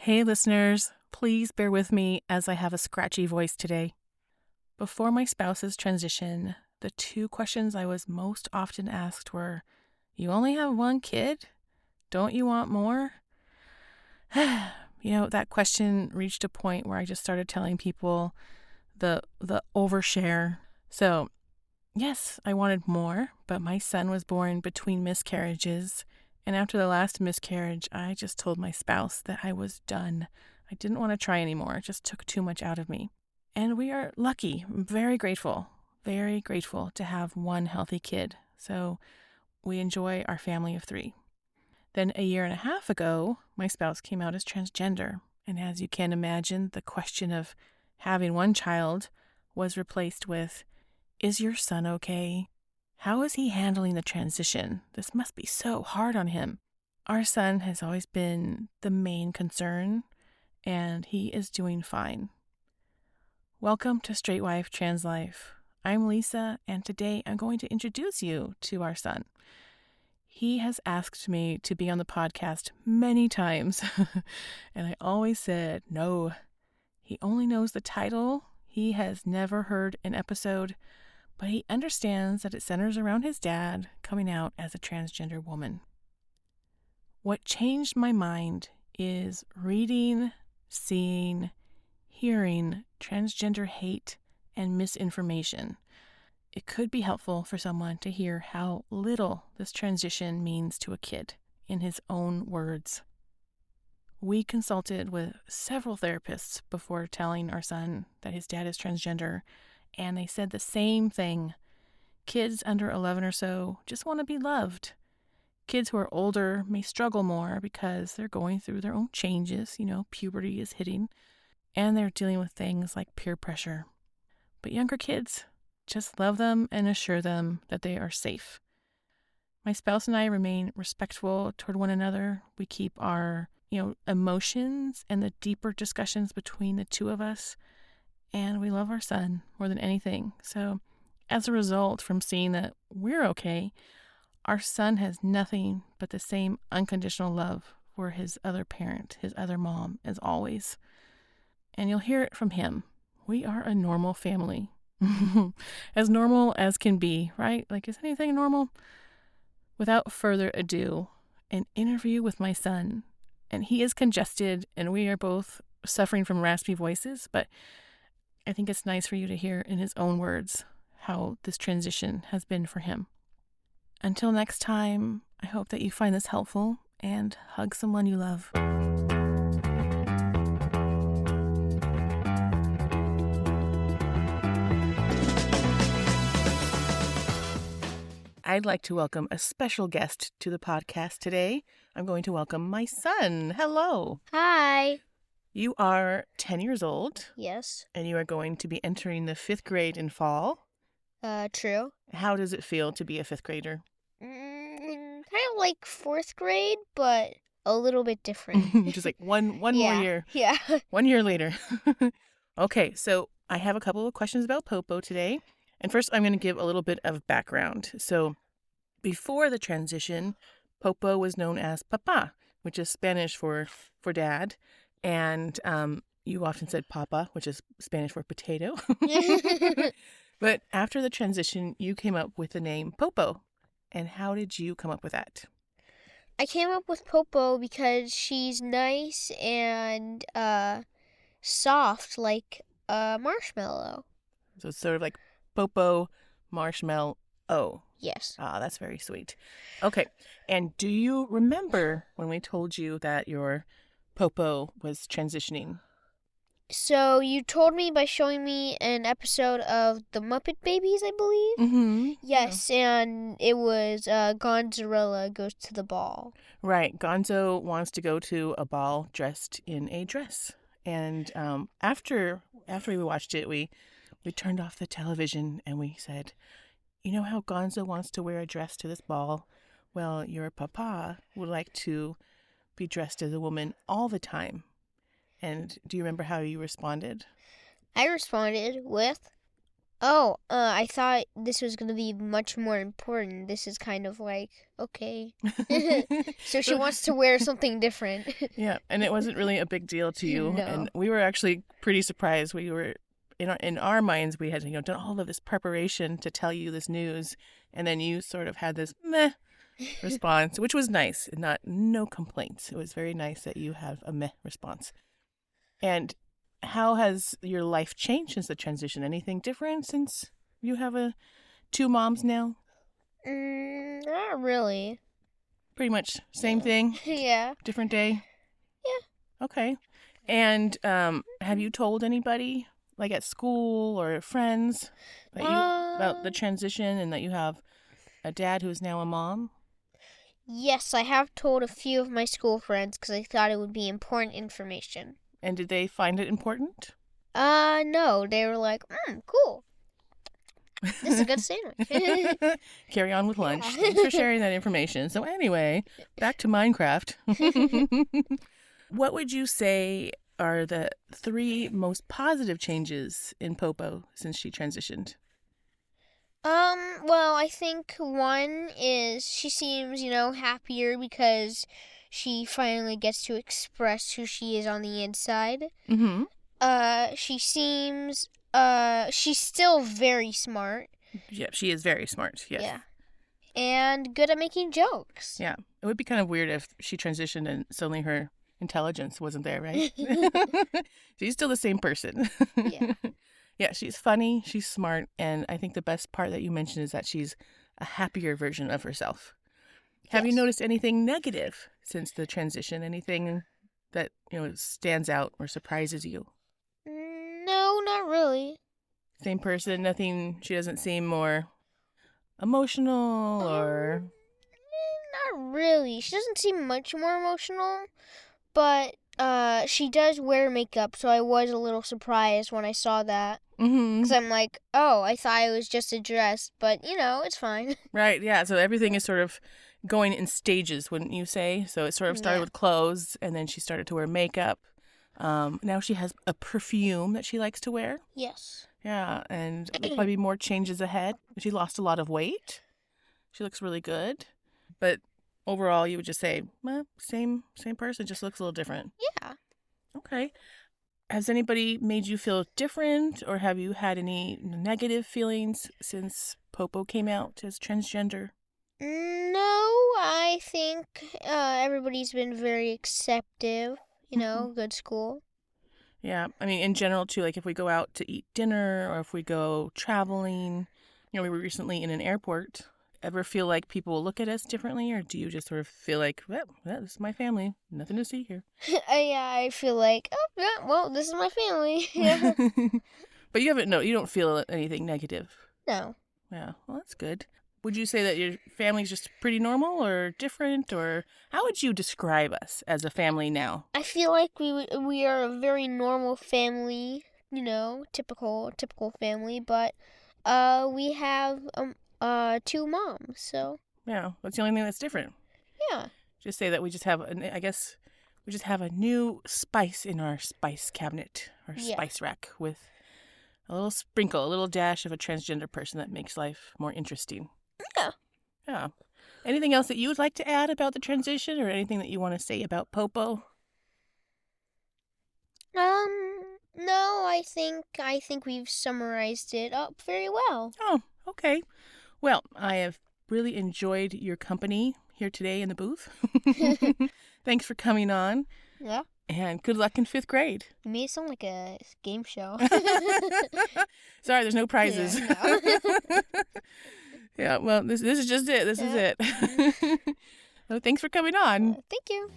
Hey listeners, please bear with me as I have a scratchy voice today. Before my spouse's transition, the two questions I was most often asked were, you only have one kid? Don't you want more? That question reached a point where I just started telling people the overshare. So, yes, I wanted more, but my son was born between miscarriages. And after the last miscarriage, I just told my spouse that I was done. I didn't want to try anymore. It just took too much out of me. And we are lucky, very grateful to have one healthy kid. So we enjoy our family of 3. Then a year and a half ago, my spouse came out as transgender. And as you can imagine, the question of having one child was replaced with, is your son okay? How is he handling the transition? This must be so hard on him. Our son has always been the main concern, and he is doing fine. Welcome to Straight Wife Trans Life. I'm Lisa, and today I'm going to introduce you to our son. He has asked me to be on the podcast many times, and I always said no. He only knows the title. He has never heard an episode, but he understands that it centers around his dad coming out as a transgender woman. What changed my mind is reading, seeing, hearing transgender hate and misinformation. It could be helpful for someone to hear how little this transition means to a kid, in his own words. We consulted with several therapists before telling our son that his dad is transgender, and they said the same thing. Kids under 11 or so just want to be loved. Kids who are older may struggle more because they're going through their own changes. Puberty is hitting, and they're dealing with things like peer pressure. But younger kids, just love them and assure them that they are safe. My spouse and I remain respectful toward one another. We keep our, emotions and the deeper discussions between the two of us. And we love our son more than anything. So as a result, from seeing that we're okay, our son has nothing but the same unconditional love for his other parent, his other mom, as always. And you'll hear it from him. We are a normal family. As normal as can be, right? Like, is anything normal? Without further ado, an interview with my son. And he is congested, and we are both suffering from raspy voices, but I think it's nice for you to hear in his own words how this transition has been for him. Until next time, I hope that you find this helpful and hug someone you love. I'd like to welcome a special guest to the podcast today. I'm going to welcome my son. Hello. Hi. You are 10 years old. Yes. And you are going to be entering the 5th grade in fall. True. How does it feel to be a 5th grader? Kind of like 4th grade, but a little bit different. Just like one more year. Yeah. 1 year later. Okay, so I have a couple of questions about Popo today. And first, I'm going to give a little bit of background. So before the transition, Popo was known as Papa, which is Spanish for dad. And you often said Papa, which is Spanish for potato. But after the transition, you came up with the name Popo. And how did you come up with that? I came up with Popo because she's nice and soft like a marshmallow. So it's sort of like Popo Marshmallow. Yes. Ah, that's very sweet. Okay. And do you remember when we told you that your Popo was transitioning? So you told me by showing me an episode of the Muppet Babies, I believe? Mm-hmm. Yes, yeah. And it was Gonzarella goes to the ball. Right. Gonzo wants to go to a ball dressed in a dress. And after we watched it, we turned off the television and we said, you know how Gonzo wants to wear a dress to this ball? Well, your papa would like to be dressed as a woman all the time. And do you remember how you responded? I responded with, Oh, I thought this was gonna be much more important. This is kind of like, okay. So she So, wants to wear something different. yeah, and it wasn't really a big deal to you, and No. we were actually pretty surprised. We were in our minds, we had done all of this preparation to tell you this news, and then you sort of had this meh response, which was nice. No complaints. It was very nice that you have a meh response. And how has your life changed since the transition? Anything different since you have two moms now? Not really. Pretty much same Yeah. thing, Yeah. different day. Yeah. Okay. And have you told anybody, like at school or friends, about the Um, transition and that you have a dad who is now a mom? yes, I have told a few of my school friends because I thought it would be important information. And did they find it important? No, they were like, cool. This is a good sandwich. Carry on with lunch. Yeah. Thanks for sharing that information. So anyway, back to Minecraft. What would you say are the three most positive changes in Popo since she transitioned? Well, I think one is she seems, happier because she finally gets to express who she is on the inside. Mm-hmm. She seems, she's still very smart. Yeah, she is very smart. Yes. Yeah. And good at making jokes. Yeah. It would be kind of weird if she transitioned and suddenly her intelligence wasn't there, right? She's still the same person. Yeah. Yeah, she's funny, she's smart, and I think the best part that you mentioned is that she's a happier version of herself. Have you Yes. noticed anything negative since the transition? Anything that, stands out or surprises you? No, not really. Same person, nothing, she doesn't seem more emotional or. Not really. She doesn't seem much more emotional, but she does wear makeup, so I was a little surprised when I saw that. Mm-hmm. Because I'm like, oh, I thought it was just a dress, but it's fine. Right, yeah. So everything is sort of going in stages, wouldn't you say? So it sort of started Yeah. with clothes, and then she started to wear makeup. Now she has a perfume that she likes to wear. Yes. Yeah, and there'll probably be more changes ahead. She lost a lot of weight. She looks really good. But overall, you would just say, well, same person, just looks a little different. Yeah. Okay. Has anybody made you feel different, or have you had any negative feelings since Popo came out as transgender? No, I think everybody's been very acceptive. Good school. Yeah, I mean, in general, too, like if we go out to eat dinner or if we go traveling, we were recently in an airport. Ever feel like people look at us differently, or do you just sort of feel like, well, this is my family, nothing to see here? Yeah, I feel like, oh, yeah, well, this is my family. Yeah. But you don't feel anything negative. No. Yeah, well, that's good. Would you say that your family's just pretty normal or different, or how would you describe us as a family now? I feel like we are a very normal family, typical family, but we have two moms, so Yeah, that's the only thing that's different. yeah. Just say that I guess we just have a new spice in our spice cabinet or Yeah. spice rack with a little sprinkle, a little dash of a transgender person that makes life more interesting. Yeah. Yeah. Anything else that you would like to add about the transition or anything that you want to say about Popo? No, I think we've summarized it up very well. Oh, okay. Well, I have really enjoyed your company here today in the booth. Thanks for coming on. Yeah. And good luck in 5th grade. You made it sound like a game show. Sorry, there's no prizes. Yeah, no. Yeah, well, this is just it. This is it. Well, thanks for coming on. Thank you.